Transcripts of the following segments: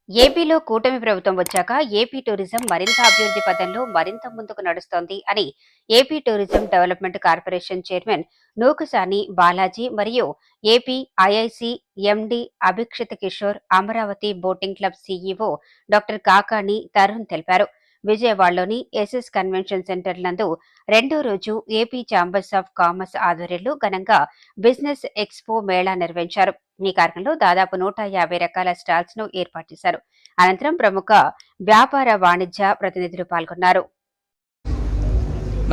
ఏపీలో కూటమి ప్రభుత్వం వచ్చాక ఏపీ టూరిజం మరింత అభివృద్ధి పథంలో మరింత ముందుకు నడుస్తోంది అని AP tourism development corporation chairman Nookasani Balaji మరియు AP IIC MD Abhikshit Kishore Amaravati boating club CEO doctor Kakani Tarun తెలిపారు. విజయవాడలోని ఎస్ఎస్ కన్వెన్షన్ సెంటర్ నందు రెండో రోజు ఏపీ ఛాంబర్స్ ఆఫ్ కామర్స్ ఆధ్వర్యంలో ఘనంగా బిజినెస్ ఎక్స్పో మేళా నిర్వహించారు. ఈ కార్యక్రమంలో దాదాపు 150 రకాల స్టాల్స్ ను ఏర్పాటు చేశారు. అనంతరం ప్రముఖ వ్యాపార వాణిజ్య ప్రతినిధులు పాల్గొన్నారు.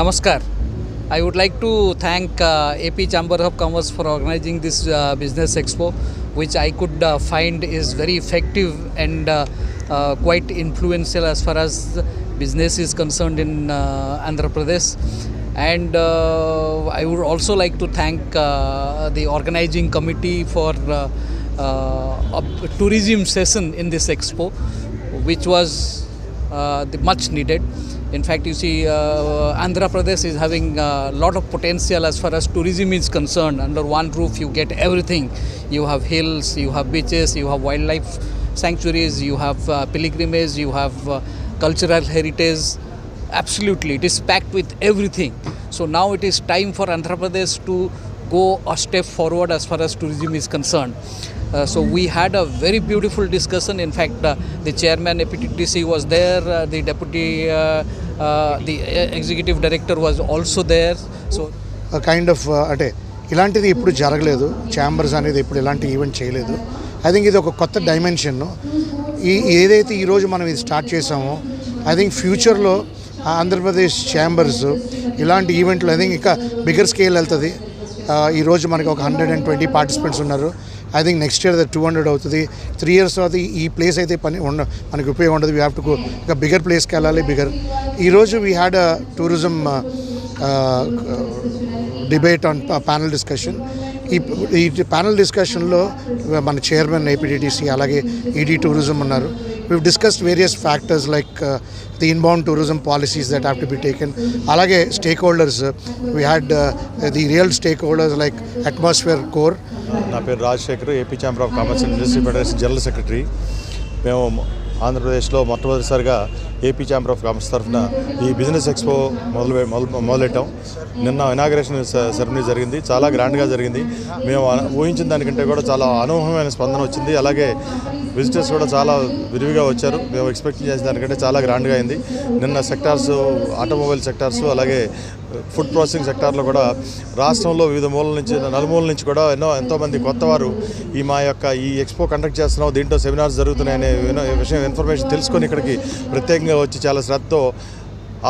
Namaskar. I would like to thank AP Chamber of Commerce for organizing this business expo, which I could find is very effective and quite influential as far as business is concerned in Andhra Pradesh. And I would also like to thank the organizing committee for a tourism session in this expo, which was much needed. In fact, you see, Andhra Pradesh is having a lot of potential as far as tourism is concerned. Under one roof, you get everything. You have hills, you have beaches, you have wildlife sanctuaries, you have pilgrimage, you have cultural heritage. Absolutely, it is packed with everything. So now it is time for Andhra Pradesh to go a step forward as far as tourism is concerned. So we had a very beautiful discussion. In fact, the chairman APTDC was there, the deputy, the executive director was also there. So a kind of అంటే ఇలాంటిది ఇప్పుడు జరగలేదు. Chambers అనేది ఇప్పుడు ఇలాంటి event చేయలేదు. I think ఇది ఒక కొత్త డైమెన్షన్. ఏదైతే ఈరోజు మనం ఇది స్టార్ట్ చేసామో ఐ థింక్ ఫ్యూచర్లో ఆంధ్రప్రదేశ్ ఛాంబర్స్ ఇలాంటి ఈవెంట్లు ఐ థింక్ ఇంకా బిగ్గర్ స్కేల్ వెళ్తుంది. ఈరోజు మనకి ఒక 120 పార్టిసిపెంట్స్ ఉన్నారు. ఐ థింక్ నెక్స్ట్ ఇయర్ 200 అవుతుంది. 3 years తర్వాత ఈ ప్లేస్ అయితే మనకి ఉపయోగం ఉండదు. వీ హ్యావ్ టు గో ఇంకా బిగ్గర్ ప్లేస్కి వెళ్ళాలి. ఈరోజు we had a tourism debate on panel discussion. ఈ ప్యానల్ డిస్కషన్లో మన చైర్మన్ ఏపీటీటీసీ అలాగే ఈడీ టూరిజం ఉన్నారు. we've discussed various factors like the inbound tourism policies that have to be taken. Alage stakeholders, we had the real stakeholders like Atmosphere Core. నా పేరు Rajasekhar, AP chamber of commerce and industry federation general secretary. మేము ఆంధ్రప్రదేశ్లో మొట్టమొదటిసారిగా AP chamber of commerce తరఫున ఈ business expo మొదలెట్టాం. నిన్న inauguration ceremony జరిగింది, చాలా గ్రాండ్గా జరిగింది. మేము ఊహించిన దానికంటే కూడా చాలా అనూహ్యమైన స్పందన వచ్చింది. అలాగే విజిటర్స్ కూడా చాలా విరివిగా వచ్చారు. మేము ఎక్స్పెక్ట్ చేసిన దానికంటే చాలా గ్రాండ్గా అయింది. నిన్న సెక్టార్స్, ఆటోమొబైల్ సెక్టార్స్ అలాగే ఫుడ్ ప్రాసెసింగ్ సెక్టార్లో కూడా రాష్ట్రంలో వివిధ మూలల నుంచి, నలుమూలల నుంచి కూడా ఎంతోమంది కొత్త వారు మా యొక్క ఈ ఎక్స్పో కండక్ట్ చేస్తున్నాం, దీంట్లో సెమినార్స్ జరుగుతున్నాయనే విషయం ఇన్ఫర్మేషన్ తెలుసుకొని ఇక్కడికి ప్రత్యేకంగా వచ్చి చాలా శ్రద్ధతో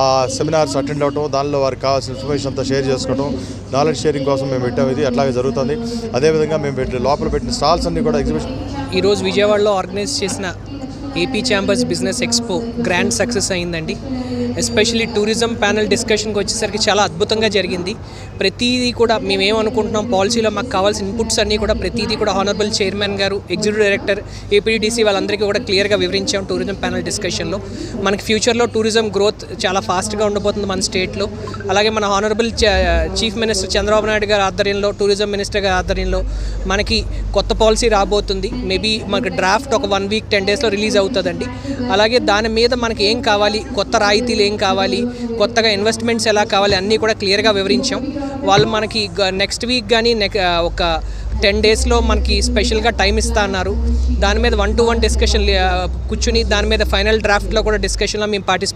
ఆ సెమినార్స్ అటెండ్ అవ్వటం, దానిలో వారికి కావాల్సిన ఇన్ఫర్మేషన్ అంతా షేర్ చేసుకోవడం, నాలెడ్జ్ షేరింగ్ కోసం మేము పెట్టాము. ఇది అట్లాగే జరుగుతుంది. అదేవిధంగా మేము లోపల పెట్టిన స్టాల్స్ అన్నీ కూడా ఎగ్జిబిషన్. ఈరోజు విజయవాడలో ఆర్గనైజ్ చేసిన AP chambers business expo grand success అయిందండి. ఎస్పెషల్లీ టూరిజం ప్యానల్ డిస్కషన్కి వచ్చేసరికి చాలా అద్భుతంగా జరిగింది. ప్రతిదీ కూడా మేమేమనుకుంటున్నాం, పాలసీలో మాకు కావాల్సిన ఇన్పుట్స్ అన్నీ కూడా ప్రతిదీ కూడా హానరబుల్ చైర్మన్ గారు, ఎగ్జిక్యూటివ్ డైరెక్టర్, ఏపీడీసీ వాళ్ళందరికీ కూడా క్లియర్గా వివరించాం టూరిజం ప్యానల్ డిస్కషన్లో. మనకి ఫ్యూచర్లో టూరిజం గ్రోత్ చాలా ఫాస్ట్గా ఉండబోతుంది మన స్టేట్లో. అలాగే మన honourable chief minister Chandrababu Naidu గారి ఆధ్వర్యంలో, టూరిజం మినిస్టర్ గారి ఆధ్వర్యంలో మనకి కొత్త పాలసీ రాబోతుంది. మేబీ మనకి డ్రాఫ్ట్ ఒక 1 week 10 daysలో రిలీజ్ అవుతుందండి. అలాగే దాని మీద మనకి ఏం కావాలి, కొత్త రాయితీలు ఏం కావాలి, కొత్తగా ఇన్వెస్ట్మెంట్స్ ఎలా కావాలి అన్నీ కూడా క్లియర్గా వివరించాం. వాళ్ళు మనకి నెక్స్ట్ వీక్ కానీ ఒక 10 daysలో మనకి స్పెషల్గా టైం ఇస్తా అన్నారు. దాని మీద 1-to-1 డిస్కషన్ కూర్చుని దాని మీద ఫైనల్ డ్రాఫ్ట్లో కూడా డిస్కషన్లో మేము పార్టిసిపేట్